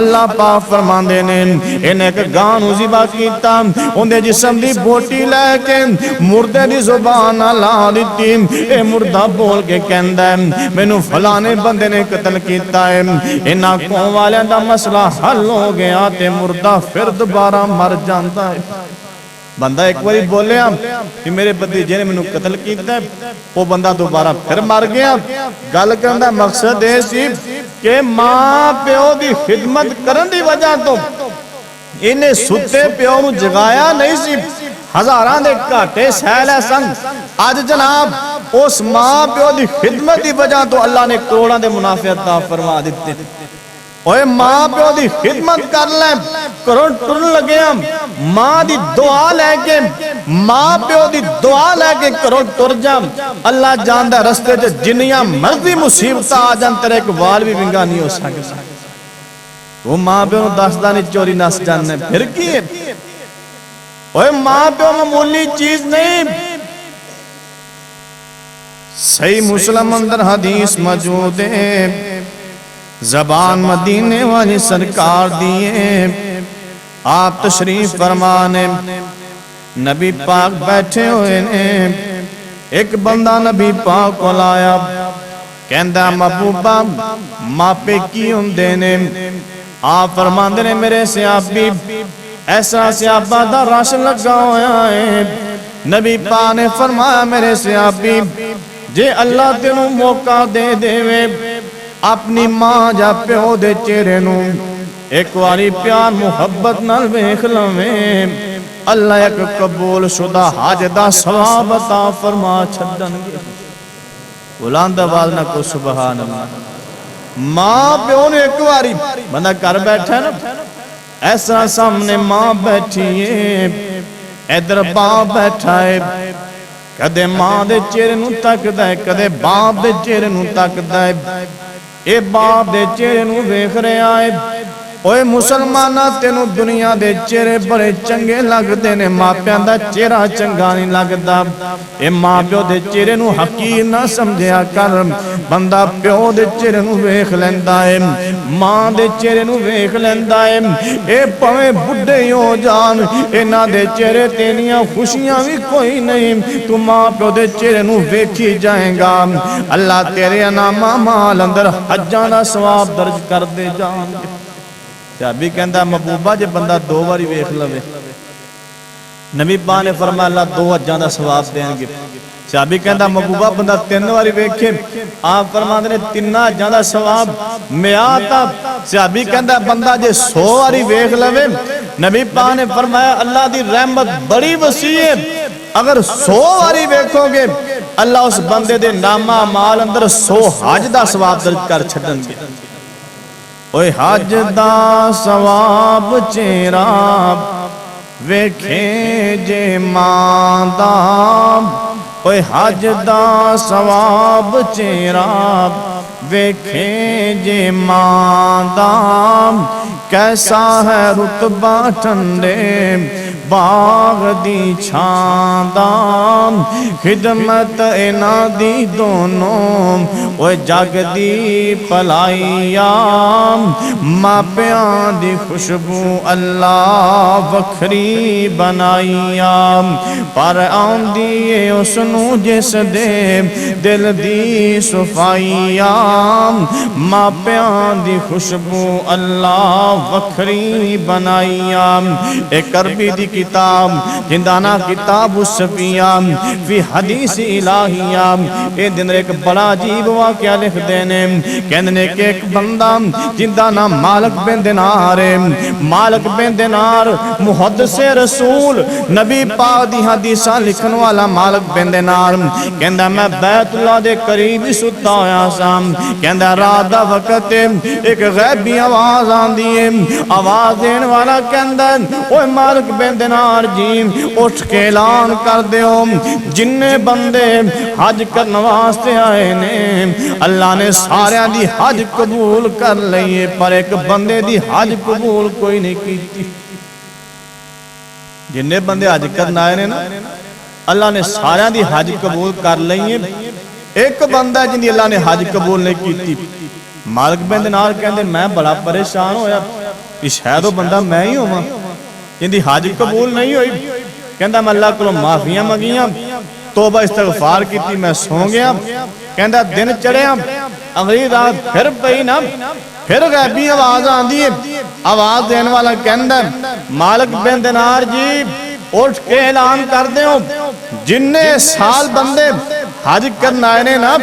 اللہ پاک فرماندے نے انہیں ایک گاں نو ذبح کیتا، اندے جسم دی بوٹی لے کے مردے دی زبان لا دیتی، اے مردہ بول کے کہندا ہے مینوں فلانے بندے نے قتل کیتا ہے۔ انہاں قوم والے دا مسئلہ حل ہو گیا تے مردہ پھر دوبارہ مر جاندا ہے۔ بندہ ایک باری بولیا کہ میرے بھتیجے نے مینوں قتل کیتا ہے، وہ بندہ دوبارہ پھر مر گیا۔ گل کرن دا مقصد یہ سی کہ ماں پیو دی خدمت کرن دی وجہ تو انہیں ستے پیو نو جگایا نہیں سی، ہزاراں دے گھاٹے سہ لے سن۔ اج جناب اس ماں پیو دی خدمت دی وجہ تو اللہ نے کروڑاں دے منافع عطا فرما دیتے۔ اوے ماں پیو دی خدمت کر لیں، کروڑ ٹر لگے ہم ماں دی دعا لے کے، ماں پیو دی دعا لے کے کروڑ ٹر جام۔ اللہ جاندہ رستے جو جنیاں مرضی مصیبتہ آ جان تیرے ایک وال بھی ونگا نہیں ہو سکتا۔ وہ ماں پیو دستہ نہیں چوری نس جاننے پھر کی ہے۔ اوے ماں پیو معمولی چیز نہیں۔ صحیح مسلم اندر حدیث موجود ہے، زبان مدینے والی سرکار دیئے، آپ تشریف فرمانے، نبی پاک بیٹھے ہوئے نے، ایک بندہ نبی پاک کو لایا، کہندہ محبوبہ ماں پہ کی ہندے نے، آپ فرماندے نے میرے سیابی ایسا سیابہ دا رش لگا ہویا ہے۔ نبی پاک نے فرمایا میرے سیابی جے اللہ تینوں موقع دے دے وے اپنی ماں جا پیو دے چہرے نو ایک واری پیار محبت نال ویکھ لویں، اللہ ایک قبول شدہ حج دا ثواب عطا فرما چھڈن گے۔ بلند آواز نہ کو سبحان اللہ۔ ماں پیو نے ایک واری بندہ کر بیٹھا نا، ایسا سامنے ماں بیٹھی ہے، ادھر باپ بیٹھا ہے، کدے ماں دے چہرے نو تکدا ہے، کدے باپ دے چہرے نو تکدا ہے۔ اے باپ دے چہرے نو ویکھ رہا ہے، اوے مسلمانہ تینوں دنیا دے چہرے بڑے چنگے لگ دے نے، ماں پیاں دا چہرہ چنگا نہیں لگدا۔ اے ماں پیو دے چہرے نو حقیر نہ سمجھیا کر، بندہ پیو دے چہرے نو ویکھ لیندا ہے، ماں دے چہرے نو ویکھ لیندا ہے۔ اے پویں بڈھے ہو جان، انہاں دے چہرے تیریاں خوشیاں بھی کوئی نہیں، تو ماں پیو دے چہرے نو ویکھی جائیں گا، اللہ تیرے انعام مال اندر حجاں دا ثواب درج کر دے جان گے۔ صحابی کہندہ محبوبہ جے بندہ دو باری ویکھ لوے، نبی پاک نے فرمایا اللہ دو حجاں دا ثواب دیں گے۔ صحابی کہندہ محبوبہ بندہ تین باری ویکھے، آپ فرماندے نے تین حجاں دا ثواب میات۔ صحابی کہندہ بندہ جے 100 باری ویکھ لوے، نبی پاک نے فرمایا اللہ دی رحمت بڑی وسیع ہے، اگر 100 باری ویکھو گے اللہ اس بندے دے نامہ مال اندر 100 حج دا ثواب درج کر چھڈن گے۔ اوہ حج دا ثواب چہرہ ویکھے جے ماں دا، اوہ حج دا ثواب چہرہ ویکھے جے ماں دا، کیسا ہے رتبہ ٹھنڈے باغ دی چھاں دا، خدمت انہاں دی دونوں اوہ جگ دی پلائیا، ماں پیاں دی خوشبو اللہ وکھری بنائیا، پر آندی ہے اس نو جس دے دل دی صفائیا، ماں پیاں دی خوشبو اللہ وکھری بنائیا۔ ایک عربی دی کتاب جندا نا کتاب الشفیہ فی حدیث الہیہ. اے دن ایک بڑا عجیب واقعہ لکھ دینے کہنے کہ ایک بندہ جندا نا مالک بن دینار ہے. مالک بن دینار محدث رسول نبی پاک دی حدیثاں لکھن والا مالک بن دینار کہندا میں بیت اللہ دے قریب ستا ہویا سا. کہندا رات دا وقت ایک غیبی آواز آندی ہے. آواز دین والا کہندا اوے مالک بن دینار جی اٹھ کے اعلان کر دیو جننے بندے حج کرن واسطے آئے نے اللہ نے سارے دی حج قبول کر لئیے پر ایک بندے دی حج قبول کوئی نہیں کیتی. جننے بندے حج کرن آئے نے نا اللہ نے سارے دی حج قبول کر لئیے ایک بندہ جن دی اللہ نے حج قبول نہیں کیتی. مالک بن دینار کہندے میں بڑا پریشان ہویا کہ شاید وہ بندہ میں ہی ہوں جن دی حج قبول نہیں ہوئی. کہندا میں اللہ کو معافیاں منگیاں توبہ استغفار کیتی میں سو گیا. کہندا دن چڑھیا اگلی رات پھر پئی نا پھر غیبی آواز آندی ہے. آواز دین والا کہندا مالک بن دینار جی اٹھ کے اعلان کر دیو جننے سال بندے حج کرنا آئے نے نا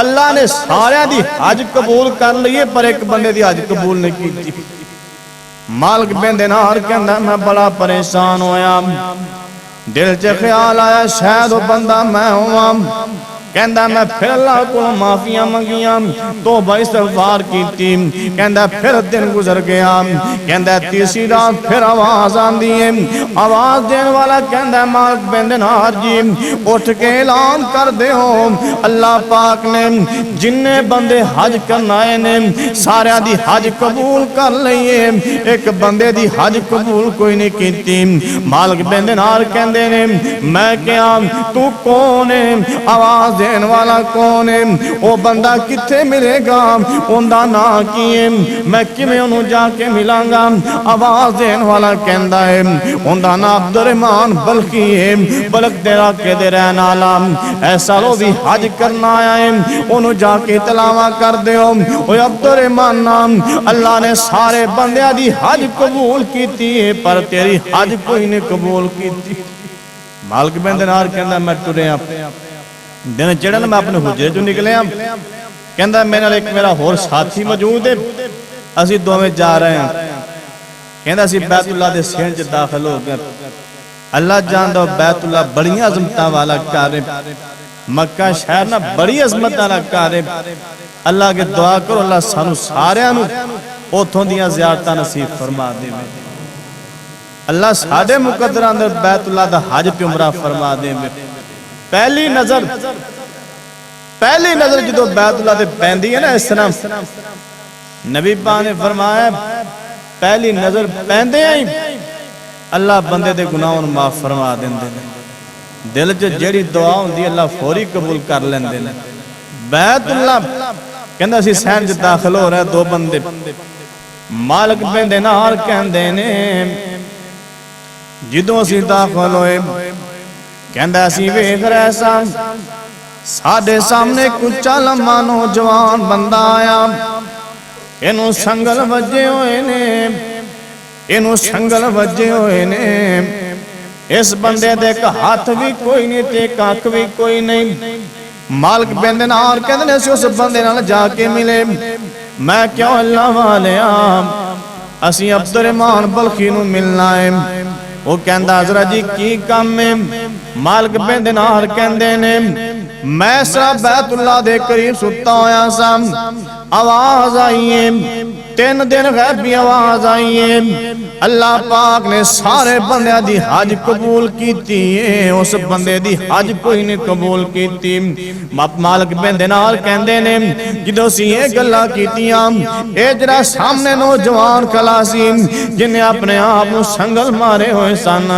اللہ نے سارے دی حج قبول کر لیے پر ایک بندے دی حج قبول نہیں کی. مالک بن دینار کہندا میں بڑا پریشان ہویا. دل چ خیال آیا شاید وہ بندہ میں ہوا. کہندا میں پھر اللہ کو معافیاں منگیاں توبہ استغفار کیتی. کہندا پھر دن گزر گیا. کہندا تیسری رات پھر آواز آندی ہے. آواز دین والا کہندا مالک بن دینار جی اٹھ کے اعلان کر دیو اللہ پاک نے جننے بندے حج کرن آئے نے سارے دی حج قبول کر لئیے ایک بندے دی حج قبول کوئی نہیں کیتی. مالک بن دینار کہندے نے میں کیا تو کون ہے آواز دین والا کون ہے وہ بندہ کتھے ملے گا اوندا نا کیے میں کیویں انہوں جا کے ملاں گا. آواز دین والا کہندا ہے اوندا نا عبد الرحمان بلخی ہے بلک دے علاقے دے رہن والا ایسا لو بھی حج کرنا آیا ہے انہوں جا کے تلاوہ کر دیو اوے عبد الرحمان نام اللہ نے سارے بندیاں دی حج قبول کیتی ہے پر تیری حج کوئی نے قبول کیتی. مالک بن دینار کہندا میں ٹریا دن چڑھن میں اپنے حجرے جو نکلے ہم. کہندا میرے نال ایک میرا اور ساتھی موجود ہے اسی دوویں جا رہے ہیں. کہندا اسی بیت اللہ دے سین چ داخل ہو گئے. اللہ جاندا بیت اللہ بڑی عظمتاں والا گھر ہے. مکہ شہر نا بڑی عظمت والا گھر ہے. اللہ کے دعا کرو اللہ سانو سارے نو اوتھوں دیاں زیارتاں نصیب فرما دے. اللہ ساڈے مقدراں اندر بیت اللہ دا حج تے عمرہ فرما دے. پہلی نظر جدو بیت اللہ دے پیندی ہے نا اس طرح نبی پاک نے فرمایا پہلی نظر پیندے ہیں اللہ بندے دے گناہوں معاف فرما دیندے نے. دل چ جیڑی دعا ہوندی اللہ فوری قبول کر لیندے نے. بیت اللہ کہندا سی سین چ داخل ہو رہے دو بندے. مالک بن دینار کہندے نے جدوں اسی داخل ہوئے کہندا اسی ویکھ رہے ساں ساڈے سامنے کچھ لمحہ نوجوان بندہ آیا. اینوں سنگل وجے ہوئے نے اس بندے دے ایک ہاتھ بھی کوئی نہیں تے ایک اکھ بھی کوئی نہیں. مالک بن دینار کہندے نے اسی اس بندے نال جا کے ملے. میں کیوں اللہ والیا اسی عبد الرحمان بلخی نو ملنا ہے. وہ کہندا حضرت جی کی کام ہے. مالک بن دینار کہندے نے میں سا بیت اللہ دے قریب ستا ہویا سا آواز آئی ہے 3 دن غیبی آواز آئی ہے اللہ پاک نے سارے بندے دی حج قبول کیتی ہے اس بندے دی حج کوئی نہیں قبول کیتی. مالک بن دینار کہندے نے جدوں سی یہ گلاں کیتیاں اے جڑا سامنے نوجوان کلا سی جن نے اپنے آپ نو سنگل مارے ہوئے سن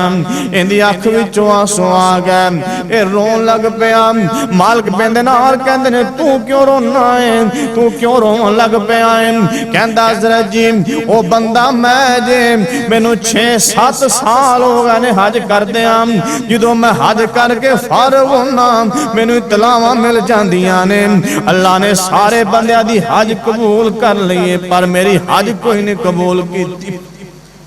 ایندی اکھ وچوں آنسو آ گئے اے رون لگ پیا. مالک بن دینار کہندے نے تو کیوں رونا ہے تو کیوں رون لگ پیا ہے. کہندا حضرت جی او بندہ میں جے مینوں 6-7 سال ہو گئے نے حج کردیاں جدوں میں حج کر کے فارغ ہونا مینوں اطلاعاں مل جاندیاں نے اللہ نے سارے بندیاں دی حج قبول کر لئیے پر میری حج کوئی نہیں قبول کیتی.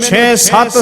6-7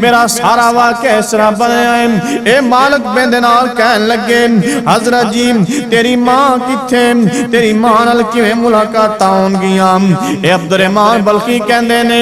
میرا سارا واقعہ اس طرح بنیا ہے. اے مالک بن دینار کہن لگے حضرت جی تیری ماں کتھے, تیری ماں نال کیویں ملاقات ہون گیاں. اے عبد الرحمان بلخی کہندے نے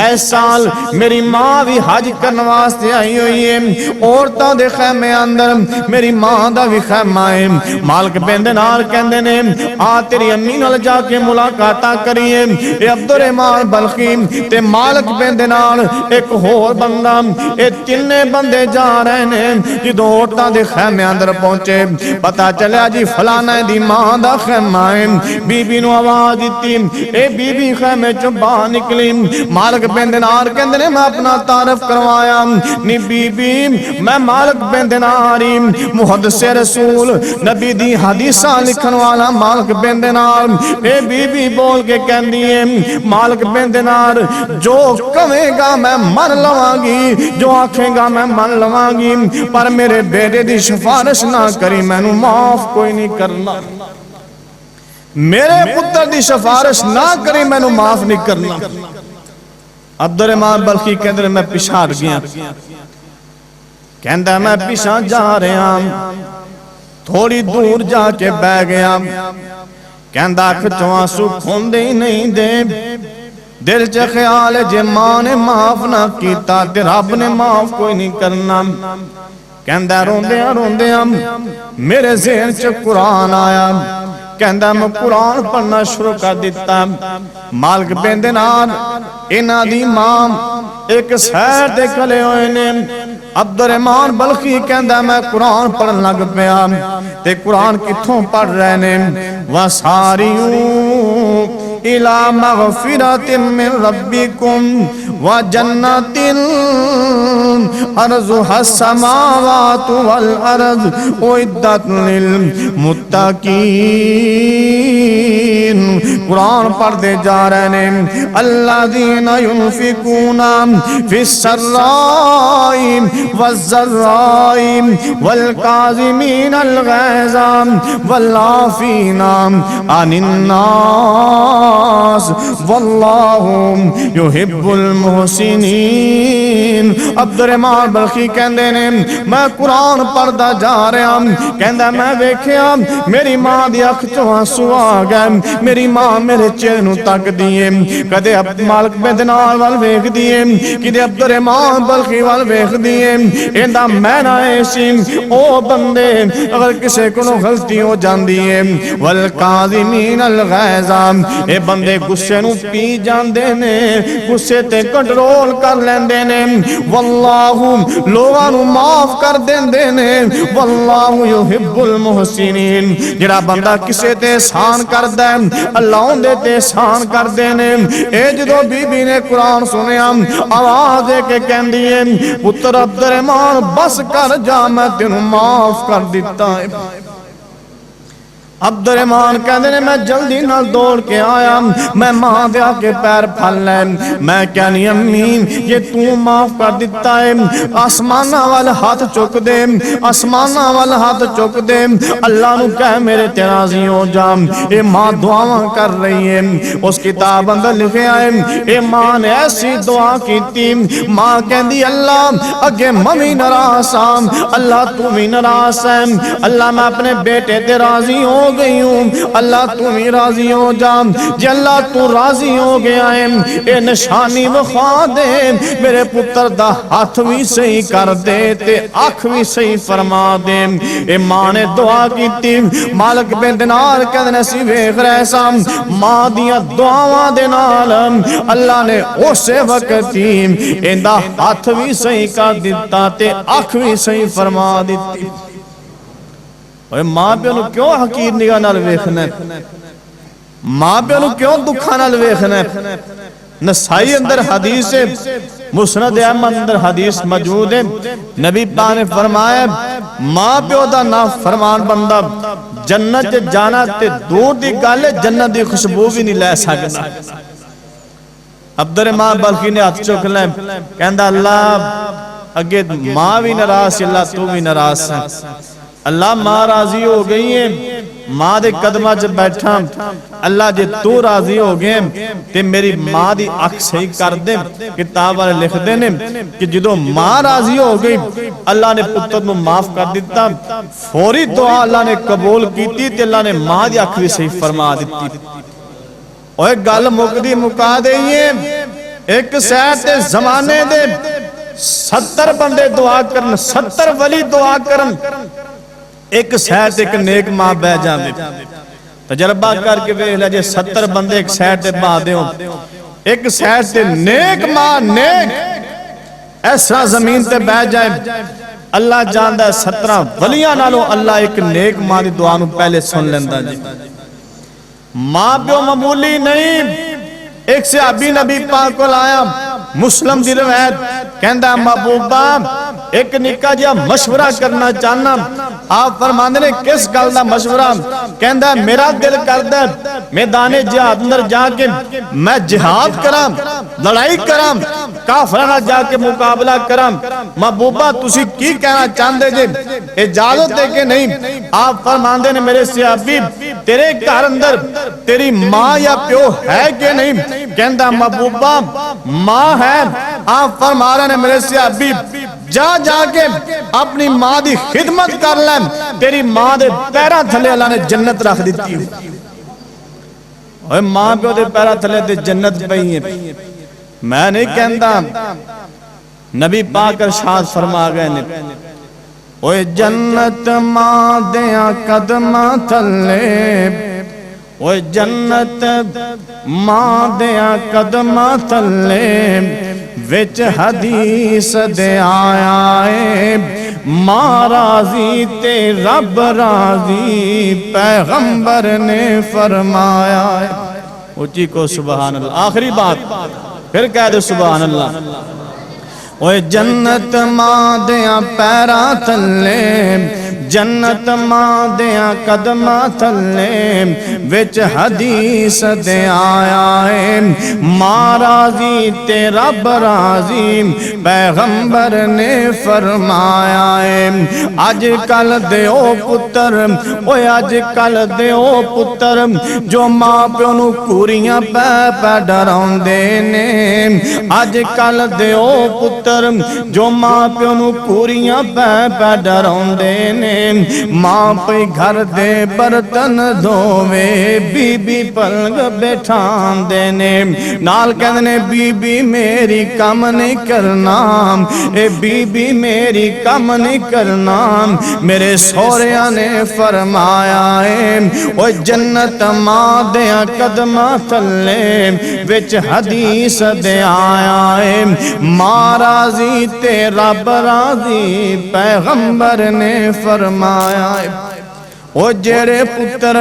اے سال میری ماں بھی حج کرن واسطے آئی ہوئی ہے, عورتاں دے خیمے اندر میری ماں دا بھی خیمہ ہے. مالک بن دینار کہندے نے آ تیری امی نال جا کے ملاقاتاں کریے. اے عبد الرحمان بلخی تے مالک بن دینار ایک ہور بندہ, اے تینے بندے جا رہے نے. جدوں عورتاں دے خیمے اندر پہنچے پتہ چلیا جی فلانا دی ماں دا خیمہ ہے. بی بی نو آواز دتی, اے بی بی خیمے چوں باہر نکلی. مالک بن دینار کہندے نے میں اپنا تعارف کروایا, نی بی بی میں مالک بن دیناری محدث رسول نبی دی حدیثاں لکھن والا مالک بن دینار. اے بی بی بول کے کہندی ہے مالک بن دینار جو کہے گا میں من لواں گی, جو آکھے گا میں من لواں گی, پر میرے بیٹے دی سفارش نہ کری, مینوں معاف کوئی نہیں کرنا. میرے پتر دی سفارش نہ کری, مینوں معاف نہیں کرنا. عبد الرحمان بلخی کہندے میں پیچھے ہٹ گیا. کہندا میں پیچھے جا رہا, تھوڑی دور جا کے بہ گیا. کہندا اکھ چوں آنسو کھوندے ہی نہیں دے, دل چ خیال جے ماں نے معاف نہ کیتا تے رب نے معاف کوئی نہیں کرنا. کہندا روندیاں روندیاں میرے ذہن چ قرآن آیا. کہندا میں قرآن پڑھنا شروع کر دیتا. مالک بن دینار انہاں دی ماں ایک سیر تے کھلے ہوئے نے. عبد الرحمان بلخی کہندا میں قرآن پڑھن لگ پیا تے قرآن کتھوں پڑھ رہے نے وَسَارِعُوا إِلَى مَغْفِرَةٍ مِّن رَبِّكُمْ وَجَنَّةٍ أَرْضُهَا السَّمَاوَاتُ وَالْأَرْضُ أُعِدَّتْ لِلْمُتَّقِينَ. قرآن پڑھ دے جا رہے ہیں الَّذِينَ يُنْفِقُونَ فِي السَّرَّاءِ وَالضَّرَّاءِ وَالْكَاظِمِينَ الْغَيْظَ وَالْعَافِينَ عَنِ النَّاسِ وَاللَّهُ يُحِبُّ الْمُحْسِنِينَ. عبد الرحمان بلخی کہندے نے میں قرآن پڑھدا جا رہا ہوں. کہندا میں ویکھیا میری ماں دی اکھ چوں آنسو آ گئے. میری ماں میرے چہرے نوں تک دیے, کدے مالک بن دینار وال ویکھ دیے, کدے عبد الرحمان بلخی وال ویکھ دیے. ایندا میں نہ ایسی او بندے اگر کسے کولوں غلطی ہو جاندی ہے والکاظمین الغیظ, اے بندے غصے نوں پی جاندے نے, غصے تے کنٹرول کر لیندے نے, واللہ لوگاں نوں معاف کر دیندے نے, واللہ یحب المحسنین. جڑا بندہ کسے تے احسان کردا ہے اللہ اون دے تے احسان کردے نے. اے جدوں بی بی نے قرآن سنیا آواز دے کے کہندی ہے پتر عبد الرحمان بس کر جا میں تینوں معاف کر دیتا ہے. عبد الرحمان کہندے نے میں جلدی نال دوڑ کے آیا, میں ماں دے آگے پیر پھل لے, میں کہنی امی یہ تو معاف کر دیتا ہے, آسمانہ وال ہاتھ چک دے, آسمانہ وال ہاتھ چک دے, اللہ نو کہہ میرے تے راضی ہو جا. اے ماں دعاواں کر رہی ہے, اس کتاب اندر لکھے آئے اے ماں نے ایسی دعا کیتی. ماں کہندی اللہ اگے ممی ناراض ہاں, اللہ تو بھی ناراض ہے, اللہ میں اپنے بیٹے تے راضی ہو گئی ہوں, اللہ تو بھی راضی ہو جا. جی اللہ تو راضی ہو گیا ہے اے نشانی وخا دے, میرے پتر دا ہاتھ بھی صحیح کر دے تے آنکھ بھی صحیح فرما دے. اے ماں نے دعا کیتی. مالک بن دینار کہندے سی ویکھ رہے سام ماں دیاں دعاواں دے نال اللہ نے اسے وقت ہی ایندا ہاتھ بھی صحیح کر دتا تے آنکھ بھی صحیح فرما دتی. ماں پیو نو کیوں حقیر نگاہ نال ویکھنا ہے, ماں پیو نو کیوں دکھاں نال ویکھنا ہے. نسائی اندر حدیث ہے, مسند احمد اندر حدیث موجود ہے, نبی پاک نے فرمایا ماں پیو دا نافرمان بندہ جنت جانا تے دور دی گل ہے, جنت دی خوشبو بھی نہیں لے سکدا. عبد الرحمان بلخی نے ہاتھ چک لے, کہندا اللہ اگے ماں بھی ناراض, اللہ تو بھی ناراض ہے. اللہ ماں راضی ہو گئی ہے, ماں دے قدمہ چ بیٹھا اللہ جے تو راضی ہو گئے تے میری ماں دی اکھ صحیح کر دے کتاب والے لکھ دے نے کہ جدو ماں راضی ہو گئی اللہ نے پتر نو معاف کر دیتا فوری دعا اللہ نے قبول کیتی تے اللہ نے ماں دی اکھ بھی صحیح فرما دیتی اوہ گل مکدی مکا دئیے ایک سیٹ زمانے دے 70 بندے دعا کرن 70 ولی دعا کرن ایک سیٹ ایک نیک ماں بہ جاندے تجربہ کر کے ویکھ لے جے 70 بندے ایک سیٹ تے باہ دیو ایک سیٹ تے نیک ماں نیک ایسا زمین تے بہ جائے اللہ جاندا ہے 17 ولیاں نالوں اللہ ایک نیک ماں دی دعا نو پہلے سن لیندا جی ماں پیو معمولی نہیں ایک صحابی نبی پاک کو لایا مسلم دی روایت کہندا محبوبہ ایک نکا جہا مشورہ کرنا چاہنا آپ فرماندے نے کس گل دا مشورہ کہندا میرا دل کردا ہے میدان جہاد اندر جا کے میں جہاد کراں لڑائی کراں کافراں نال جا کے مقابلہ کراں محبوبہ تسی کی کہنا چاہندے جے اجازت دے کے نہیں آپ فرماندے نے میرے صحابی تیرے گھر اندر تیری ماں یا پیو ہے کہ نہیں کہندا محبوبہ ماں ہے آپ فرما رہے ہیں میرے صحابی جا جا کے اپنی ماں دی خدمت کر لیں تیری ماں دے پیرہ تھلے اللہ نے جنت رکھ دیتی اوہ ماں پہ دے پیرہ تھلے دے جنت پہی ہیں میں نہیں کہندا نبی پاک ارشاد فرما گئے نے اوہ جنت ماں دیاں قدمہ تھلے اوہ جنت ماں دیاں قدمہ تھلے وچ حدیث دے آیا ہے ماں راضی تے رب راضی پیغمبر نے فرمایا ہے اونچی کو سبحان اللہ آخری بات پھر کہہ دے سبحان اللہ اوہ جنت ماں دیاں پیرا تھلے جنت ماں دیاں قدمہ تھلے وچ حدیث دے آیا ہے ماں راضی تے رب راضی پیغمبر نے فرمایا ہے آج کل دے او پتر اوہ آج کل دے او پتر جو ماں پیو نو کوریاں پہ ڈراؤں دینے آج کل دے او پتر جو ماں پیو نو کوریاں پہ ڈراؤں دینے ماں پہ گھر دے برتن دھوے بی بی پلگ بیٹھان دینے نال کہنے بی بی میری کم نہیں کرنا اے بی بی میری کم نہیں کرنا میرے سوریاں نے فرمایا ہے وہ جنت ماں دیاں قدمہ تھلے وچ حدیث دے آیا ہے ماں راضی تے رب راضی پیغمبر نے فرمایا ہے وہ جڑے پتر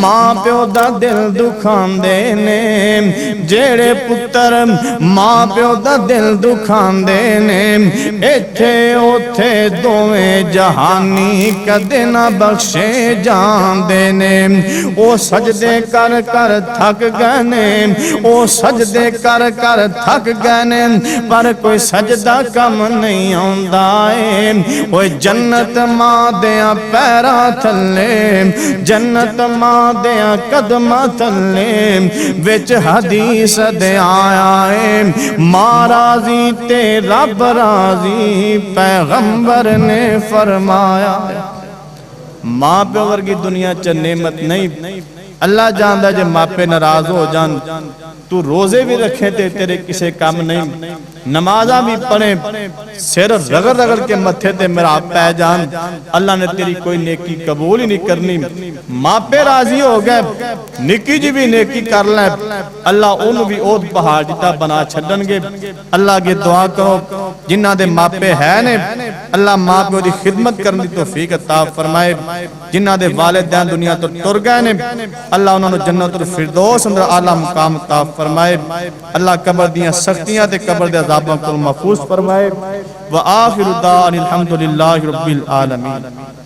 ماں پیو دا دل دکھان دینے جڑے پتر ماں پیو دا دل دکھان دینے ایتھے اوتھے دوویں جہانی کدے نہ بخشے جان دینے او سجدے کر کر تھک گئے او سجدے کر کر تھک گئے پر کوئی سجدہ کم نہیں آندا اے او جنت ماں دیاں پیرا تھلے جنت ماں دیاں قدمہ تھلے وچ حدیث دے آیا ہے ماں راضی تے رب راضی پیغمبر نے فرمایا ماں پہ ورگی دنیا چ نعمت نہیں اللہ جاندا جے ماں پہ ناراض ہو جان تو روزے بھی رکھے تے تیرے کسے کام نہیں نمازہ بھی پڑھیں سر رگڑ رگڑ کے متھے تے میرا پہ جان اللہ نے تیری کوئی نیکی قبول ہی نہیں کرنی ماں پہ راضی ہو گئے نکی جی بھی نیکی کر لیں اللہ انہوں بھی اوت پہاڑ جتا بنا چھڑن گے اللہ کے دعا کرو جنہ دے ماں پہ ہے نے اللہ ماں پہ دی خدمت کرنے دی توفیق عطا فرمائے جنہ دے والدین دنیا تو ٹر گئے نے اللہ انہوں نے جنت الفردوس اندر اعلیٰ مقام عطا فرمائے اللہ قبر دیاں سختیاں تے قبر دے عذابوں کو محفوظ فرمائے وآخر دعوانا الحمدللہ رب العالمین